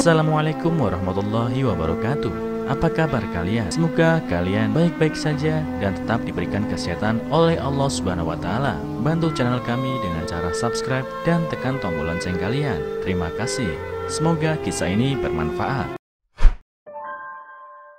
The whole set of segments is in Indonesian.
Assalamualaikum warahmatullahi wabarakatuh. Apa kabar kalian? Semoga kalian baik-baik saja dan tetap diberikan kesehatan oleh Allah Subhanahu wa Ta'ala. Bantu channel kami dengan cara subscribe dan tekan tombol lonceng kalian. Terima kasih. Semoga kisah ini bermanfaat.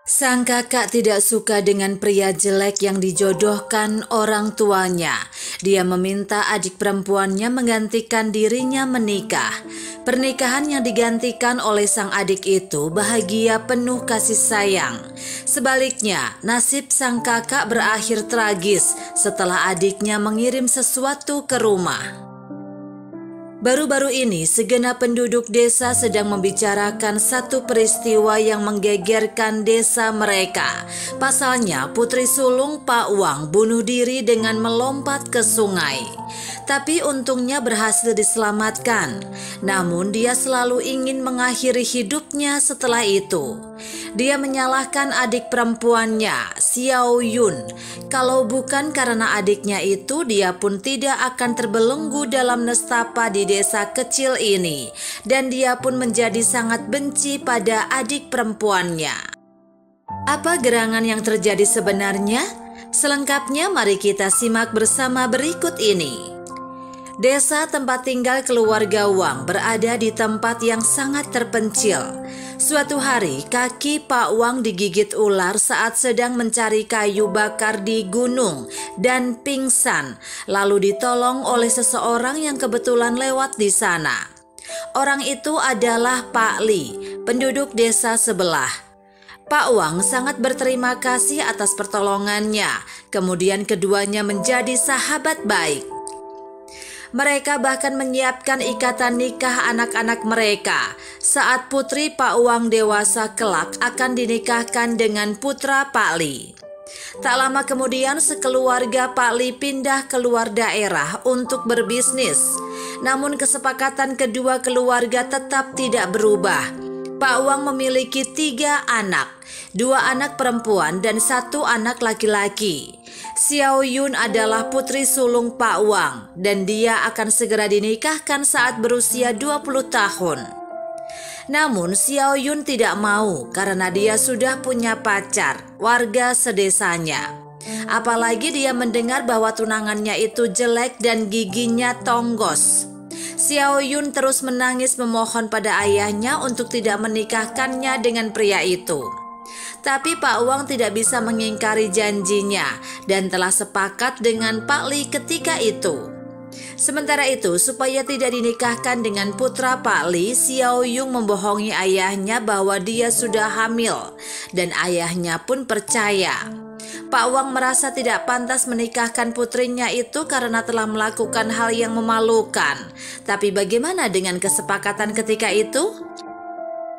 Sang kakak tidak suka dengan pria jelek yang dijodohkan orang tuanya. Dia meminta adik perempuannya menggantikan dirinya menikah. Pernikahan yang digantikan oleh sang adik itu bahagia penuh kasih sayang. Sebaliknya, nasib sang kakak berakhir tragis setelah adiknya mengirim sesuatu ke rumah. Baru-baru ini, segenap penduduk desa sedang membicarakan satu peristiwa yang menggegerkan desa mereka. Pasalnya, putri sulung Pak Wang bunuh diri dengan melompat ke sungai. Tapi untungnya berhasil diselamatkan. Namun dia selalu ingin mengakhiri hidupnya setelah itu. Dia menyalahkan adik perempuannya, Xiao Yun. Kalau bukan karena adiknya itu, dia pun tidak akan terbelenggu dalam nestapa di desa kecil ini. Dan dia pun menjadi sangat benci pada adik perempuannya. Apa gerangan yang terjadi sebenarnya? Selengkapnya mari kita simak bersama berikut ini. Desa tempat tinggal keluarga Wang berada di tempat yang sangat terpencil. Suatu hari, kaki Pak Wang digigit ular saat sedang mencari kayu bakar di gunung dan pingsan, lalu ditolong oleh seseorang yang kebetulan lewat di sana. Orang itu adalah Pak Li, penduduk desa sebelah. Pak Wang sangat berterima kasih atas pertolongannya, kemudian keduanya menjadi sahabat baik. Mereka bahkan menyiapkan ikatan nikah anak-anak mereka saat putri Pak Wang dewasa kelak akan dinikahkan dengan putra Pak Li. Tak lama kemudian sekeluarga Pak Li pindah keluar daerah untuk berbisnis. Namun kesepakatan kedua keluarga tetap tidak berubah. Pak Wang memiliki 3 anak, 2 anak perempuan dan 1 anak laki-laki. Xiao Yun adalah putri sulung Pak Wang dan dia akan segera dinikahkan saat berusia 20 tahun. Namun Xiao Yun tidak mau karena dia sudah punya pacar, warga sedesanya. Apalagi dia mendengar bahwa tunangannya itu jelek dan giginya tonggos. Xiao Yun terus menangis memohon pada ayahnya untuk tidak menikahkannya dengan pria itu. Tapi Pak Wang tidak bisa mengingkari janjinya dan telah sepakat dengan Pak Li ketika itu. Sementara itu, supaya tidak dinikahkan dengan putra Pak Li, Xiao Yun membohongi ayahnya bahwa dia sudah hamil dan ayahnya pun percaya. Pak Wang merasa tidak pantas menikahkan putrinya itu karena telah melakukan hal yang memalukan. Tapi bagaimana dengan kesepakatan ketika itu?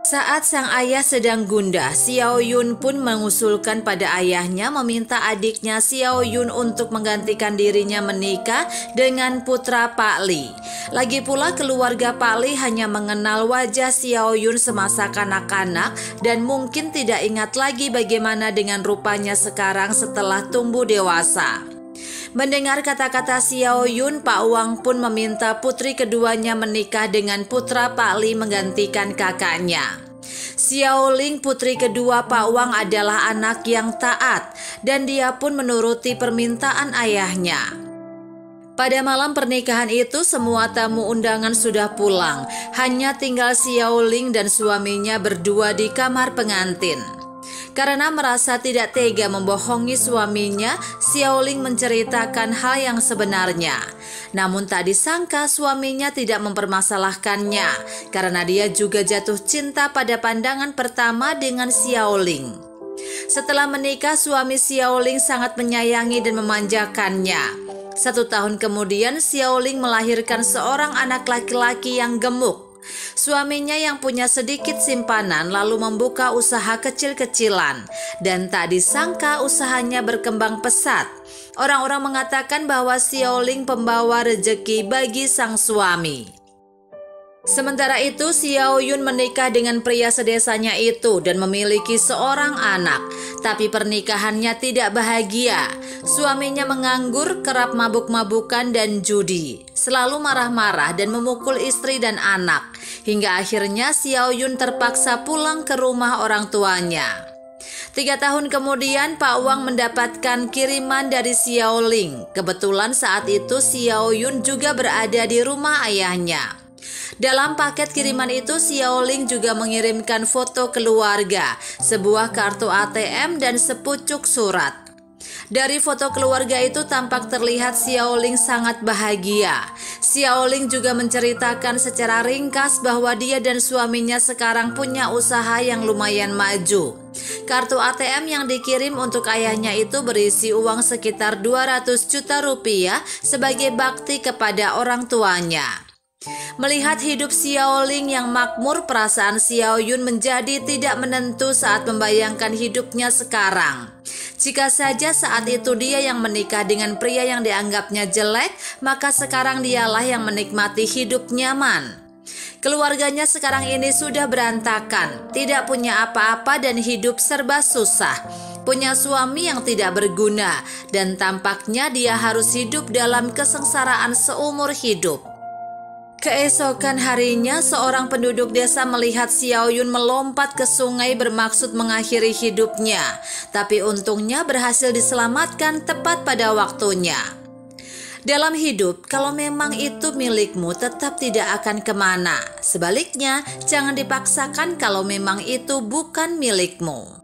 Saat sang ayah sedang gundah, Xiao Yun pun mengusulkan pada ayahnya meminta adiknya Xiao Yun untuk menggantikan dirinya menikah dengan putra Pak Li. Lagi pula keluarga Pak Li hanya mengenal wajah Xiao Yun semasa kanak-kanak dan mungkin tidak ingat lagi bagaimana dengan rupanya sekarang setelah tumbuh dewasa. Mendengar kata-kata Xiao Yun, Pak Wang pun meminta putri keduanya menikah dengan putra Pak Li menggantikan kakaknya. Xiao Ling, putri kedua Pak Wang, adalah anak yang taat dan dia pun menuruti permintaan ayahnya. Pada malam pernikahan itu semua tamu undangan sudah pulang, hanya tinggal Xiao Ling dan suaminya berdua di kamar pengantin. Karena merasa tidak tega membohongi suaminya, Xiao Ling menceritakan hal yang sebenarnya. Namun tak disangka suaminya tidak mempermasalahkannya, karena dia juga jatuh cinta pada pandangan pertama dengan Xiao Ling. Setelah menikah, suami Xiao Ling sangat menyayangi dan memanjakannya. 1 tahun kemudian, Xiao Ling melahirkan seorang anak laki-laki yang gemuk. Suaminya yang punya sedikit simpanan lalu membuka usaha kecil-kecilan dan tak disangka usahanya berkembang pesat. Orang-orang mengatakan bahwa Xiao Ling pembawa rejeki bagi sang suami. Sementara itu, Xiao Yun menikah dengan pria sedesanya itu dan memiliki seorang anak. Tapi pernikahannya tidak bahagia. Suaminya menganggur, kerap mabuk-mabukan dan judi. Selalu marah-marah dan memukul istri dan anak. Hingga akhirnya Xiaoyun terpaksa pulang ke rumah orang tuanya. 3 tahun kemudian Pak Wang mendapatkan kiriman dari Xiaoling. Kebetulan saat itu Xiaoyun juga berada di rumah ayahnya. Dalam paket kiriman itu Xiaoling juga mengirimkan foto keluarga, sebuah kartu ATM dan sepucuk surat. Dari foto keluarga itu tampak terlihat Xiaoling sangat bahagia. Xiaoling juga menceritakan secara ringkas bahwa dia dan suaminya sekarang punya usaha yang lumayan maju. Kartu ATM yang dikirim untuk ayahnya itu berisi uang sekitar 200 juta rupiah sebagai bakti kepada orang tuanya. Melihat hidup Xiaoling yang makmur, perasaan Xiaoyun menjadi tidak menentu saat membayangkan hidupnya sekarang. Jika saja saat itu dia yang menikah dengan pria yang dianggapnya jelek, maka sekarang dialah yang menikmati hidup nyaman. Keluarganya sekarang ini sudah berantakan, tidak punya apa-apa dan hidup serba susah. Punya suami yang tidak berguna dan tampaknya dia harus hidup dalam kesengsaraan seumur hidup. Keesokan harinya, seorang penduduk desa melihat Xiaoyun melompat ke sungai bermaksud mengakhiri hidupnya. Tapi untungnya berhasil diselamatkan tepat pada waktunya. Dalam hidup, kalau memang itu milikmu tetap tidak akan kemana. Sebaliknya, jangan dipaksakan kalau memang itu bukan milikmu.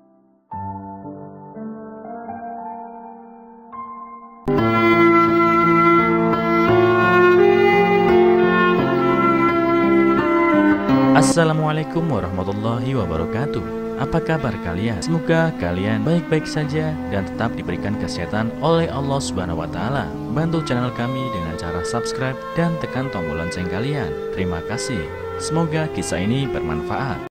Assalamualaikum warahmatullahi wabarakatuh. Apa kabar kalian? Semoga kalian baik-baik saja dan tetap diberikan kesehatan oleh Allah Subhanahu wa Ta'ala. Bantu channel kami dengan cara subscribe dan tekan tombol lonceng kalian. Terima kasih. Semoga kisah ini bermanfaat.